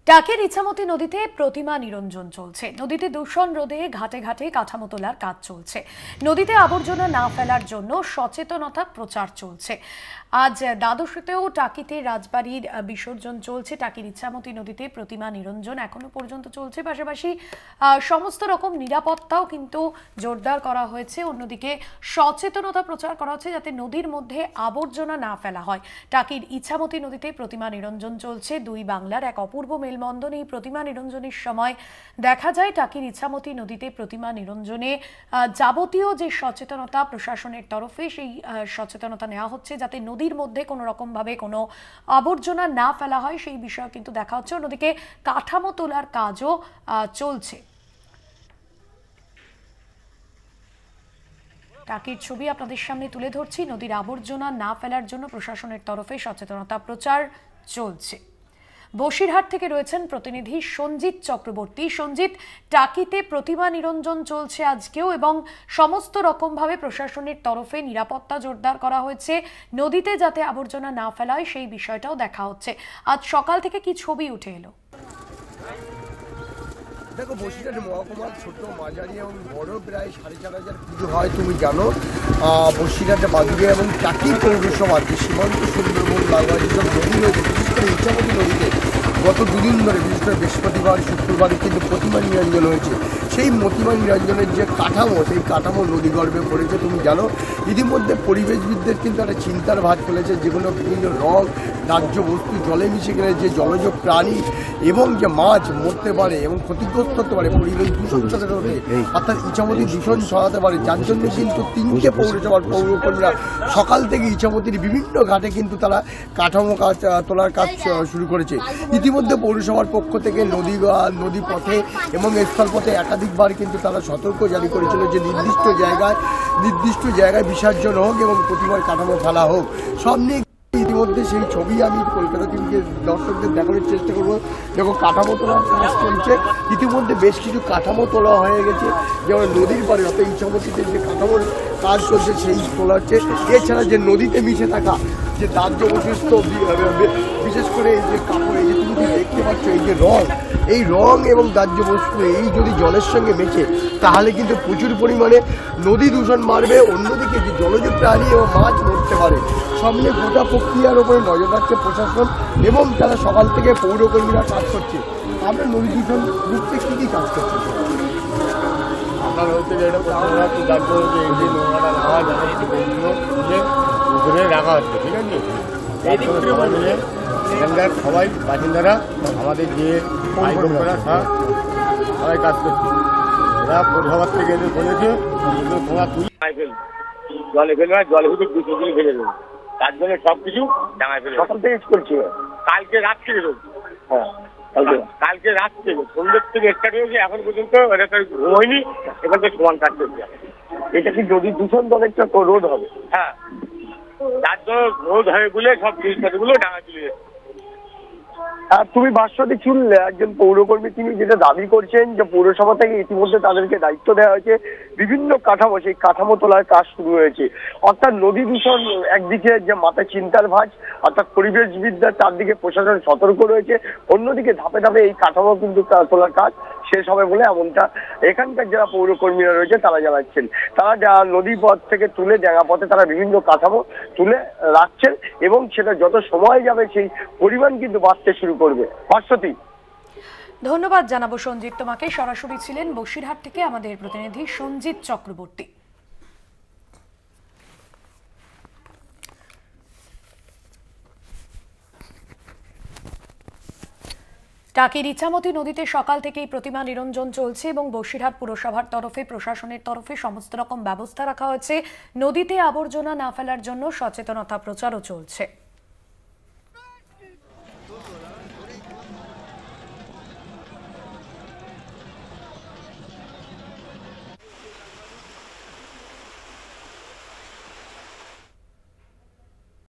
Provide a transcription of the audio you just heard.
টাকের ইছামতি নদীতে প্রতিমা নিরঞ্জন চলছে। নদীতে দূষণ রোধে ঘাটে ঘাটে কাঠামো তোলার কাজ চলছে। নদীতে আবর্জনা না ফেলার জন্য সচেতনতা প্রচার চলছে। আজ দ্বাদশীতেও টাকিতে রাজবাড়ির বিসর্জন চলছে। টাকির ইছামতি নদীতে প্রতিমা নিরঞ্জন এখনো পর্যন্ত চলছে। পাশাপাশি সমস্ত রকম নিরাপত্তাও কিন্তু জোরদার করা হয়েছে। অন্যদিকে সচেতনতা প্রচার করা হচ্ছে যাতে নদীর মধ্যে আবর্জনা না ফেলা হয়। টাকির ইছামতি নদীতে প্রতিমা নিরঞ্জন চলছে। দুই বাংলার এক অপূর্ব মেলবন্ধন। এই প্রতিমা নিরঞ্জনের সময় দেখা যায় টাকির ইছামতি নদীতে প্রতিমা নিরঞ্জনে যাবতীয় যে সচেতনতা প্রশাসনের তরফে সেই সচেতনতা নেওয়া হচ্ছে যাতে নদীর মধ্যে কোনো রকম ভাবে কোনো আবর্জনা না ফেলা হয় সেই বিষয় কিন্তু দেখা হচ্ছে। অন্যদিকে কাঠামো তোলার কাজও চলছে। টাকির ছবি আপনাদের সামনে তুলে ধরছি। নদীর আবর্জনা না ফেলার জন্য প্রশাসনের তরফে সচেতনতা প্রচার চলছে। বসিরহাট থেকে রয়েছেন প্রতিনিধি সঞ্জিত চক্রবর্তী। সঞ্জিত, টাকিতে প্রতিমা নিরঞ্জন চলছে আজকেও এবং সমস্ত রকম ভাবে প্রশাসনের তরফে নিরাপত্তা জোরদার করা হয়েছে। নদীতে যাতে আবর্জনা না ফেলা হয় সেই বিষয়টাও দেখা হচ্ছে। আজ সকাল থেকে কি ছবি উঠে এলো? দেখো, বসিরহাট মহকুমার ছোট মাঝারি এবং বড় প্রায় 4,500 পুজো হয় তুমি জানো। বসিরহাটে বাদুড়িয়া এবং টাকি পৌরসভার যে সীমান্ত সুন্দরবন লাগোয়া যেসব নদী রয়েছে, বিশেষ করে ইছামতি নদীতে গত দুদিন ধরে বিশেষ করে বৃহস্পতিবার শুক্রবারে কিন্তু প্রতিমা নিরঞ্জন হয়েছে। সেই প্রতিমা নিরঞ্জনের যে কাঠামো, সেই কাঠামো নদীগর্ভে পড়েছে তুমি জানো। ইতিমধ্যে পরিবেশবিদদের কিন্তু একটা চিন্তার ভাঁজ ফেলেছে, যেগুলো বিভিন্ন রং দাহ্য বস্তু জলে মিশে গেলে যে জলজ প্রাণী এবং যে মাছ মরতে পারে এবং ক্ষতিগ্রস্ত হতে পারে, পরিবেশ দূষণ ছড়াতে পারে, অর্থাৎ ইছামতি দূষণ ছড়াতে পারে। যার জন্য কিন্তু 3টে পৌরসভার পৌরকর্মীরা সকাল থেকে ইছামতির বিভিন্ন ঘাটে কিন্তু তারা কাঠামো কাজ তোলার কাজ শুরু করেছে। ইতিমধ্যে পৌরসভার পক্ষ থেকে নদী পথে এবং স্থলপথে একাধিকবার কিন্তু তারা সতর্ক জারি করেছিল যে নির্দিষ্ট জায়গায় বিসর্জন হোক এবং প্রতিমার কাঠামো ফেলা হোক। সব নিয়ে ইতিমধ্যে সেই ছবি আমি কলকাতা টিভিকে দর্শকদের দেখানোর চেষ্টা করবো। দেখো, কাঠামো তোলার কাজ চলছে। ইতিমধ্যে বেশ কিছু কাঠামো তোলা হয়ে গেছে, যেমন নদীর পাড়ে অর্থাৎ ইছামতিতে যে কাঠামোর কাজ চলছে সেই তোলা হচ্ছে। এছাড়া যে নদীতে মিশে থাকা যে দাহ্য অবশিষ্ট, বিশেষ করে এই যে কাপড়, এই যে তুমি দেখতে পাচ্ছ এই যে এই রং এবং দাহ্য বস্তু এই যদি জলের সঙ্গে মেশে তাহলে কিন্তু প্রচুর পরিমাণে নদী দূষণ বাড়বে। অন্যদিকে যে জলজ প্রাণী এবং মাছ মরতে পারে। সামনে গোটা প্রক্রিয়ার উপরে নজর রাখছে প্রশাসন এবং তারা সকাল থেকে পৌরকর্মীরা কাজ করছে। আমরা নদী দূষণ রুখতে কী কী কাজ করছি? আপনার হচ্ছে যে এটা জানতে হবে যে এই যে নোংরাটা রাখা যাবে উপরে রাখা হচ্ছে, ঠিক আছে। সবাই মিলে এখানকার সবাই বাসিন্দারা আমাদের যে আইকনরা সবাই কাজ করছে। ওরা পৌরসভার থেকে এদের বলেছে তোমরা জলে ফেলবে না, জলে শুধু দুটো ফেলে দেবে। তার জন্য সব কিছু ডাঙায় ফেলে সকাল থেকে করছি, কালকে রাত থেকে রয়েছে। হ্যাঁ, কালকে রাত থেকে সন্ধ্যের থেকে স্টার্ট হয়েছে, এখন পর্যন্ত এটা ঘুমোয়নি। এখান থেকে সমান কাজ করছে। এটা কি নদী দূষণ অনেকটা রোধ হবে? হ্যাঁ, তার জন্য রোধ হয়ে বলে সব জিনিসপত্রগুলো ডাঙা চলে যাচ্ছে। আর তুমি ভাষ্যতে শুনলে একজন পৌরকর্মী তিনি যেটা দাবি করছেন যে পৌরসভা থেকে ইতিমধ্যে তাদেরকে দায়িত্ব দেওয়া হয়েছে, বিভিন্ন কাঠামো সেই কাঠামো তোলার কাজ শুরু হয়েছে। অর্থাৎ নদী দূষণ একদিকে যে মাথায় চিন্তার ভাঁজ, অর্থাৎ পরিবেশবিদ্যার চারদিকে প্রশাসন সতর্ক রয়েছে, অন্যদিকে ধাপে ধাপে এই কাঠামো কিন্তু তোলার কাজ শেষ হবে বলে এমনটা এখানকার যারা পৌরকর্মীরা রয়েছে তারা জানাচ্ছেন। তারা নদী পথ থেকে তুলে ডেঙ্গা পথে তারা বিভিন্ন কাঠামো তুলে রাখছেন এবং সেটা যত সময় যাবে সেই পরিমাণ কিন্তু বাড়তে শুরু করবে। ভাস্বতী, ধন্যবাদ জানাবো সঞ্জিত তোমাকে। সরাসরি ছিলেন বসিরহাট থেকে আমাদের প্রতিনিধি সঞ্জিত চক্রবর্তী। টাকির ইছামতি নদীতে সকাল থেকেই প্রতিমা নিরঞ্জন চলছে এবং বসিরহাট পুরসভার তরফে প্রশাসনের তরফে সমস্ত রকম ব্যবস্থা রাখা হয়েছে। নদীতে আবর্জনা না ফেলার জন্য সচেতনতা প্রচারও চলছে।